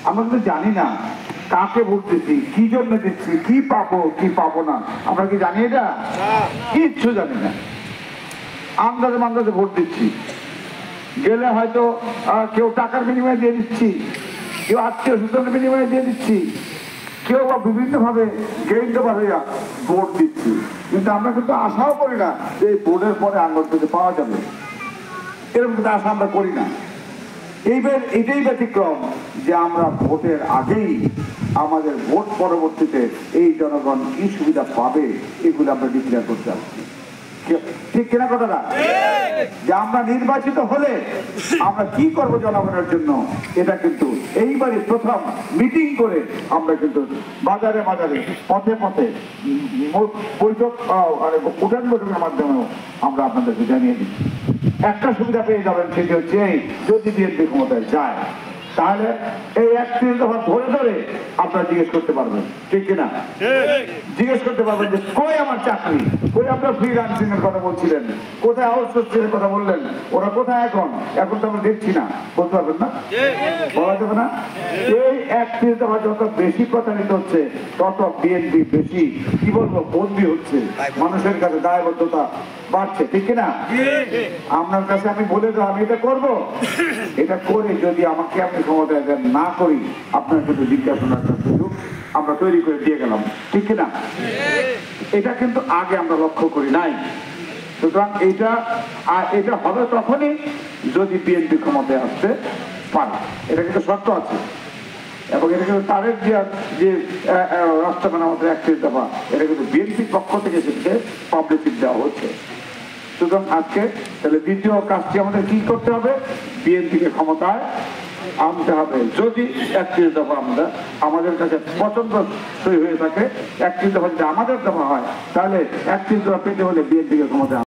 আমরা কিন্তু জানি না কাকে ভোট দিচ্ছি, কি জন্য দিচ্ছি, কি পাবো কি পাবো না, আমরা কি জানি এটা? কিচ্ছু জানি না, আন্দাজে মান্দাজে ভোট দিচ্ছি। গেলে হয়তো কেউ টাকার বিনিময়ে দিয়ে দিচ্ছি, কেউ আত্মীয় স্বজনের বিনিময়ে দিয়ে দিচ্ছি, কেউ বা বিভিন্ন ভাবে গেইনবার হইয়া ভোট দিচ্ছি। কিন্তু আমরা কিন্তু আশাও করি না যে এই ভোটের পরে আঙ্গুর থেকে পাওয়া যাবে, এরকম কিন্তু আশা আমরা করি না। এটাই ব্যতিক্রম যে আমরা ভোটের আগেই আমাদের ভোট পরবর্তীতে এই জনগণ কি সুবিধা পাবে এগুলো আমরা ডিক্লেয়ার করতে পারছি। ঠিক কিনা কথাটা? যে আমরা নির্বাচিত হলে আমরা কি করবো জনগণের জন্য, এটা কিন্তু এইবারই প্রথম মিটিং করে আমরা কিন্তু বাজারে বাজারে পথে পথে বৈঠক উঠান বৈঠকের মাধ্যমেও আমরা আপনাদেরকে জানিয়ে দিচ্ছি। একটা সুবিধা পেয়ে যাবেন, সেটি হচ্ছে যদি বিএনপি ক্ষমতায় যায় তাহলে এই 31 দফা ধরে ধরে আপনারা জিজ্ঞেস করতে পারবেন, ঠিক কিনা? জিজ্ঞেস করতে পারবেন যে কই আমার চাকরি, কই আপনার ফ্রিল্যান্সিং এর কথা বলছিলেন, কোথায় আউটসোর্সিং এর কথা বললেন, ওরা কোথায় এখন তো আমরা দেখছি না, বলতে পারবেন না? বলা যাবে না? এই 31 দফা যত বেশি প্রচারিত হচ্ছে তত বিএনপি বেশি কি বলবো বন্দী হচ্ছে, মানুষের কাছে দায়বদ্ধতা বাড়ছে, ঠিক কিনা? আপনার কাছে আমি বলে দেবো আমি এটা করবো, এটা করে যদি আমাকে আপনি ক্ষমতায় না করি আপনার কিন্তু জিজ্ঞাসার সুযোগ আমরা তৈরি করে দিয়ে গেলাম, ঠিক কিনা? এটা কিন্তু আগে আমরা লক্ষ্য করি নাই। সুতরাং এটা হবে তখনই যদি বিএনপি ক্ষমতায় আসতে পারে, এটা কিন্তু শর্ত আছে। এবং এটা কিন্তু তারেক জিয়ার যে রাষ্ট্রপতি আমাদের 31 দফা, এটা কিন্তু বিএনপির পক্ষ থেকে সেটাকে পাবলিসিটি দেওয়া হচ্ছে। সুতরাং আজকে তাহলে দ্বিতীয় কাজটি আমাদের কি করতে হবে? বিএনপিকে ক্ষমতায় আনতে হবে। যদি 31 দফা আমাদের কাছে পছন্দসই হয়ে থাকে, 31 দফা যদি আমাদের দফা হয়, তাহলে 31 দফা পেতে হলে বিএনপিকে ক্ষমতায়